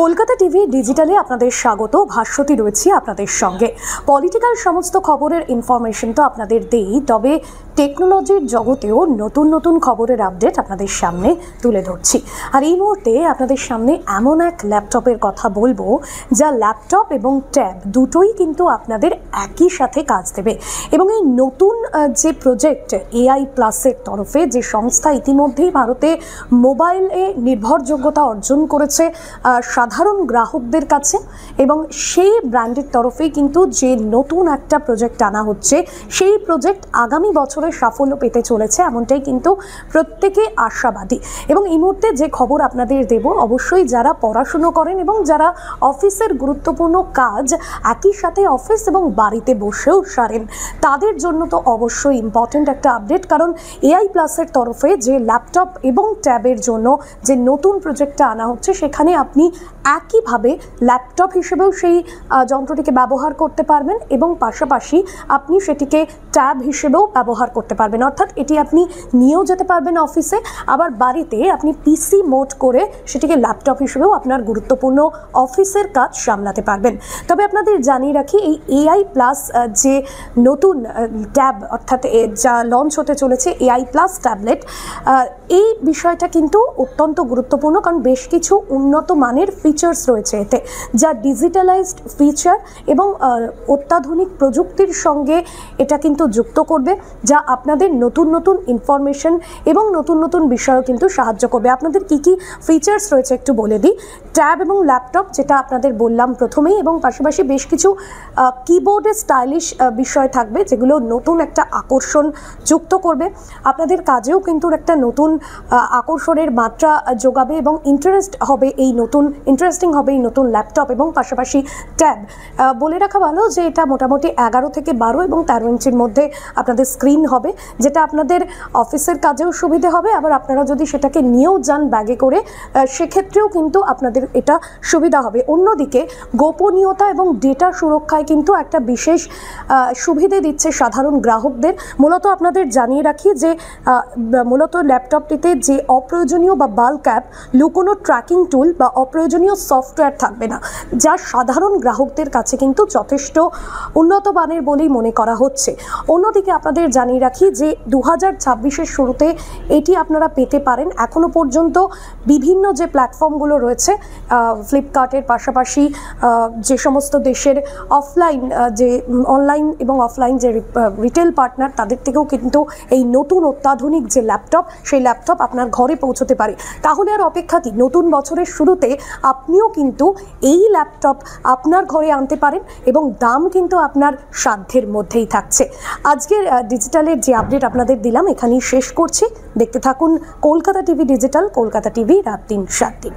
Kolkata TV ডিজিটালে আপনাদের স্বাগত। ভাস্বতী রয়েছি আপনাদের সঙ্গে। পলিটিক্যাল সমস্ত খবরের ইনফরমেশন তো আপনাদের দেই, তবে টেকনোলজির জগতেও নতুন নতুন খবরের আপডেট আপনাদের সামনে তুলে ধরছি। আর এই মুহূর্তে আপনাদের সামনে এমন এক ল্যাপটপের কথা বলবো, যা ল্যাপটপ এবং ট্যাব দুটোই কিন্তু আপনাদের একই সাথে কাজ দেবে। এবং এই নতুন যে প্রজেক্ট AI প্লাসের তরফে, যে সংস্থা ইতিমধ্যেই ভারতে মোবাইলে নির্ভরযোগ্যতা অর্জন করেছে সাধারণ গ্রাহকদের কাছে, এবং সেই ব্র্যান্ডের তরফেই কিন্তু যে নতুন একটা প্রজেক্ট আনা হচ্ছে, সেই প্রজেক্ট আগামী বছরে সাফল্য পেতে চলেছে, এমনটাই কিন্তু প্রত্যেকে আশাবাদী। এবং এই মুহূর্তে যে খবর আপনাদের দেব, অবশ্যই যারা পড়াশুনো করেন এবং যারা অফিসের গুরুত্বপূর্ণ কাজ একই সাথে অফিস এবং বাড়িতে বসেও সারেন, তাদের জন্য তো অবশ্যই ইম্পর্টেন্ট একটা আপডেট। কারণ AI প্লাসের তরফে যে ল্যাপটপ এবং ট্যাবের জন্য যে নতুন প্রজেক্টটা আনা হচ্ছে, সেখানে আপনি একইভাবে ল্যাপটপ হিসেবেও সেই যন্ত্রটিকে ব্যবহার করতে পারবেন এবং পাশাপাশি আপনি সেটিকে ট্যাব হিসেবেও ব্যবহার করতে পারবেন। অর্থাৎ এটি আপনি নিয়েও যেতে পারবেন অফিসে, আবার বাড়িতে আপনি PC মোড করে সেটিকে ল্যাপটপ হিসেবেও আপনার গুরুত্বপূর্ণ অফিসের কাজ সামলাতে পারবেন। তবে আপনাদের জানিয়ে রাখি, এই AI প্লাস যে নতুন ট্যাব, অর্থাৎ যা লঞ্চ হতে চলেছে AI প্লাস ট্যাবলেট, এই বিষয়টা কিন্তু অত্যন্ত গুরুত্বপূর্ণ। কারণ বেশ কিছু উন্নত মানের ফিচার্স রয়েছে এতে, যা ডিজিটালাইজড ফিচার এবং অত্যাধুনিক প্রযুক্তির সঙ্গে এটা কিন্তু যুক্ত করবে, যা আপনাদের নতুন নতুন ইনফরমেশন এবং নতুন নতুন বিষয়ও কিন্তু সাহায্য করবে। আপনাদের কি কি ফিচার্স রয়েছে একটু বলে দিই। ট্যাব এবং ল্যাপটপ, যেটা আপনাদের বললাম প্রথমেই, এবং পাশাপাশি বেশ কিছু কিবোর্ডে স্টাইলিশ বিষয় থাকবে, যেগুলো নতুন একটা আকর্ষণ যুক্ত করবে, আপনাদের কাজেও কিন্তু একটা নতুন আকর্ষণের মাত্রা যোগাবে এবং ইন্টারেস্টিং হবে এই নতুন ল্যাপটপ এবং পাশাপাশি ট্যাব। বলে রাখা ভালো যে এটা মোটামুটি 11 থেকে 12 এবং 13 ইঞ্চির মধ্যে আপনাদের স্ক্রিন হবে, যেটা আপনাদের অফিসের কাজেও সুবিধে হবে। আবার আপনারা যদি সেটাকে নিয়েও যান ব্যাগে করে, সেক্ষেত্রেও কিন্তু আপনাদের এটা সুবিধা হবে। অন্যদিকে গোপনীয়তা এবং ডেটা সুরক্ষায় কিন্তু একটা বিশেষ সুবিধে দিচ্ছে সাধারণ গ্রাহকদের। মূলত আপনাদের জানিয়ে রাখি যে মূলত ল্যাপটপটিতে যে অপ্রয়োজনীয় বা বাল্ক অ্যাপ, লুকোনো ট্র্যাকিং টুল বা অপ্রয়োজনীয় সফটওয়্যার থাকবে না, যা সাধারণ গ্রাহকদের কাছে কিন্তু যথেষ্ট উন্নত মানের বলেই মনে করা হচ্ছে। অন্যদিকে আপনাদের জানিয়ে রাখি যে 2026-এর শুরুতে এটি আপনারা পেতে পারেন। এখনও পর্যন্ত বিভিন্ন যে প্ল্যাটফর্মগুলো রয়েছে, ফ্লিপকার্টের পাশাপাশি যে সমস্ত দেশের অনলাইন এবং অফলাইন যে রিটেল পার্টনার, তাদের থেকেও কিন্তু এই নতুন অত্যাধুনিক যে ল্যাপটপ, সেই ল্যাপটপ আপনার ঘরে পৌঁছতে পারে। তাহলে আর অপেক্ষা কি? নতুন বছরের শুরুতে আপনিও কিন্তু এই ল্যাপটপ আপনার ঘরে আনতে পারেন এবং দাম কিন্তু আপনার সাধ্যের মধ্যেই থাকছে। আজকের ডিজিটালের যে আপডেট আপনাদের দিলাম এখানেই শেষ করছি। দেখতে থাকুন Kolkata TV digital, Kolkata TV রাত 3-7 দিন।